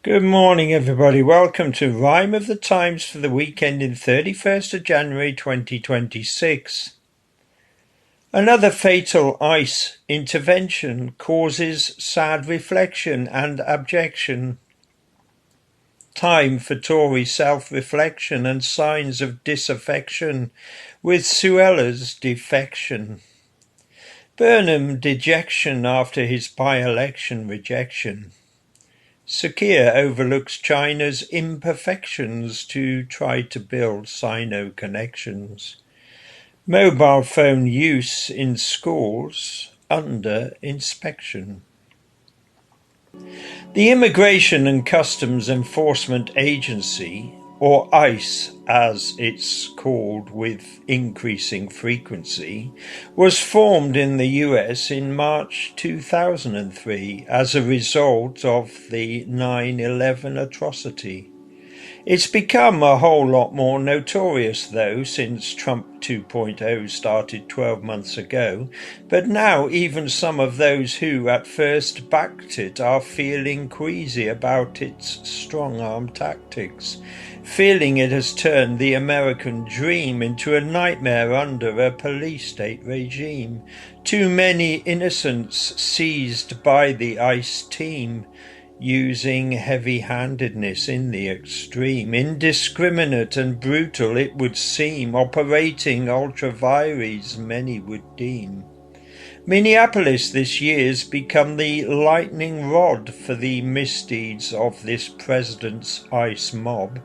Good morning, everybody. Welcome to Rhyme of the Times for the weekend in 31st of January 2026. Another fatal ICE intervention causes sad reflection and abjection. Time for Tory self-reflection and signs of disaffection with Suella's defection. Burnham dejection after his by-election rejection. Keir overlooks China's imperfections to try to build sino-connections. Mobile phone use in schools under inspection. The Immigration and Customs Enforcement Agency, or ICE as it's called with increasing frequency, was formed in the US in March 2003 as a result of the 9/11 atrocity. It's become a whole lot more notorious, though, since Trump 2.0 started 12 months ago, but now even some of those who at first backed it are feeling queasy about its strong-arm tactics, feeling it has turned the American dream into a nightmare under a police state regime. Too many innocents seized by the ICE team, using heavy-handedness in the extreme, indiscriminate and brutal it would seem, operating ultra vires many would deem. Minneapolis this year's become the lightning rod for the misdeeds of this president's ICE mob,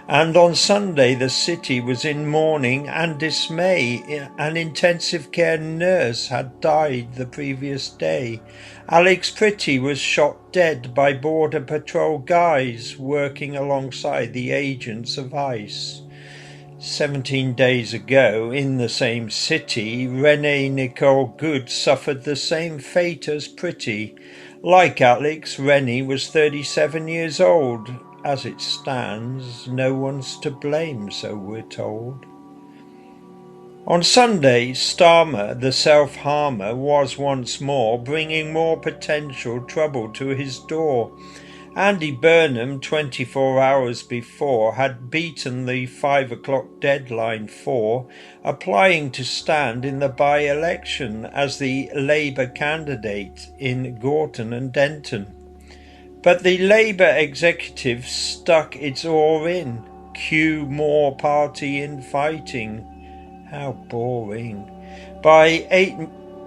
and on Sunday the city was in mourning and dismay. An intensive care nurse had died the previous day. Alex Pretty was shot dead by Border Patrol guys working alongside the agents of ICE. 17 days ago, in the same city, Renee Nicole Good suffered the same fate as Pretty. Like Alex, Rennie was 37 years old. As it stands, no one's to blame, so we're told. On Sunday, Starmer, the self-harmer, was once more bringing more potential trouble to his door. Andy Burnham, 24 hours before, had beaten the 5 o'clock deadline for applying to stand in the by-election as the Labour candidate in Gorton and Denton. But the Labour executive stuck its oar in. Cue more party infighting. How boring. By 8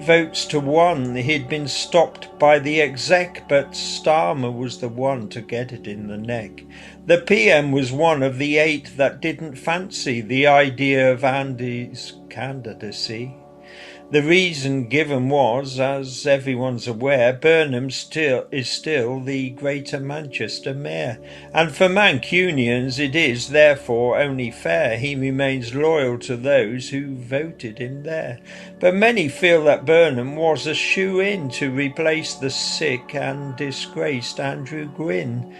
votes to 1, he'd been stopped by the exec, but Starmer was the one to get it in the neck. The PM was one of the 8 that didn't fancy the idea of Andy's candidacy. The reason given was, as everyone's aware, Burnham is still the Greater Manchester Mayor, and for Mancunians it is therefore only fair he remains loyal to those who voted him there. But many feel that Burnham was a shoe-in to replace the sick and disgraced Andrew Gwynn.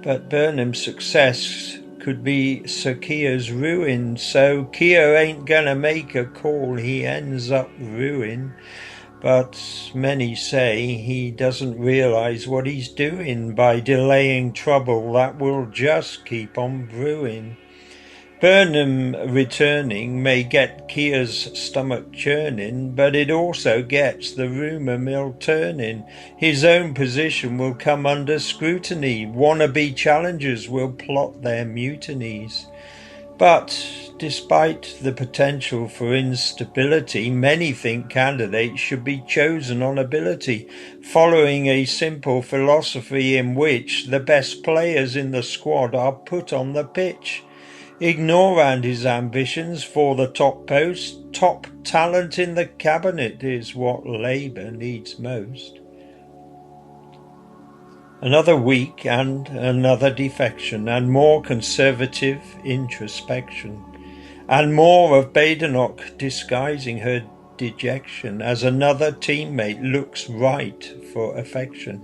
But Burnham's success could be Sir Keir's ruin, so Keir ain't gonna make a call he ends up ruin. But many say he doesn't realise what he's doing by delaying trouble that will just keep on brewing. Burnham returning may get Keir's stomach churning, but it also gets the rumour mill turning. His own position will come under scrutiny. Wannabe challengers will plot their mutinies. But despite the potential for instability, many think candidates should be chosen on ability, following a simple philosophy in which the best players in the squad are put on the pitch. Ignore Andy's ambitions for the top post. Top talent in the cabinet is what Labour needs most. Another week and another defection, and more Conservative introspection, and more of Badenoch disguising her dejection as another teammate looks right for affection.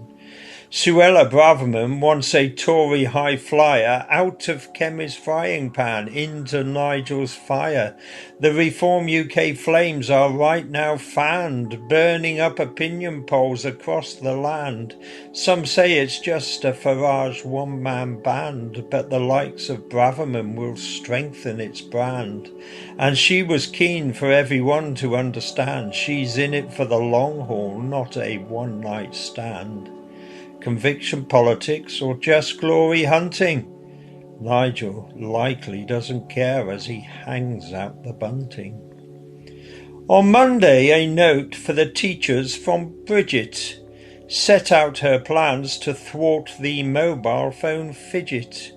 Suella Burnham, once a Tory high flyer, out of Keir's frying pan into Nigel's fire. The Reform UK flames are right now fanned, burning up opinion polls across the land. Some say it's just a Farage one-man band, but the likes of Burnham will strengthen its brand. And she was keen for everyone to understand she's in it for the long haul, not a one-night stand. Conviction politics or just glory hunting? Nigel likely doesn't care as he hangs out the bunting. On Monday, a note for the teachers from Bridget set out her plans to thwart the mobile phone fidget.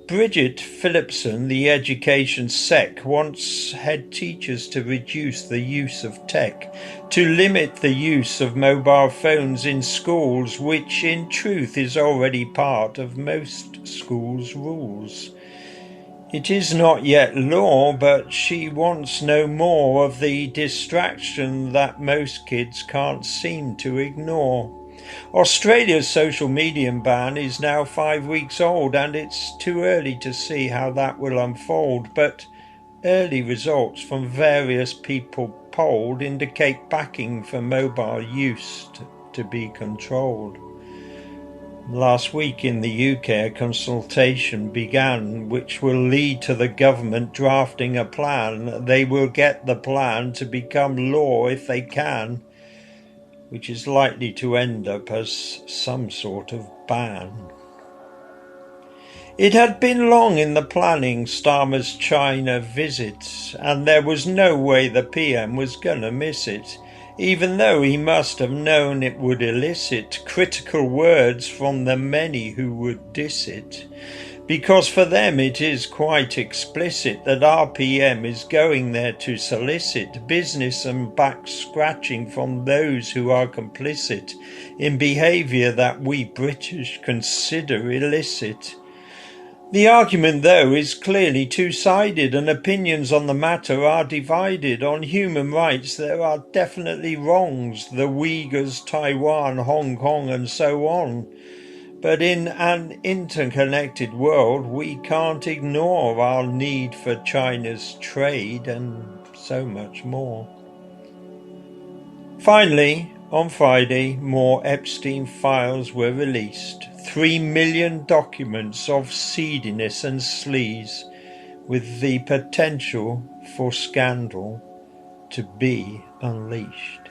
Bridget Phillipson, the education sec, wants head teachers to reduce the use of tech, to limit the use of mobile phones in schools, which in truth is already part of most schools' rules. It is not yet law, but she wants no more of the distraction that most kids can't seem to ignore. Australia's social media ban is now 5 weeks old, and it's too early to see how that will unfold, but early results from various people polled indicate backing for mobile use to be controlled. Last week in the UK, a consultation began which will lead to the government drafting a plan. They will get the plan to become law if they can, which is likely to end up as some sort of ban. It had been long in the planning, Starmer's China visit, and there was no way the PM was gonna miss it, even though he must have known it would elicit critical words from the many who would diss it, because for them it is quite explicit that our PM is going there to solicit business and back scratching from those who are complicit in behaviour that we British consider illicit. The argument, though, is clearly two-sided, and opinions on the matter are divided. On human rights, there are definitely wrongs, the Uyghurs, Taiwan, Hong Kong, and so on. But in an interconnected world, we can't ignore our need for China's trade and so much more. Finally, on Friday, more Epstein files were released. 3 million documents of seediness and sleaze, with the potential for scandal to be unleashed.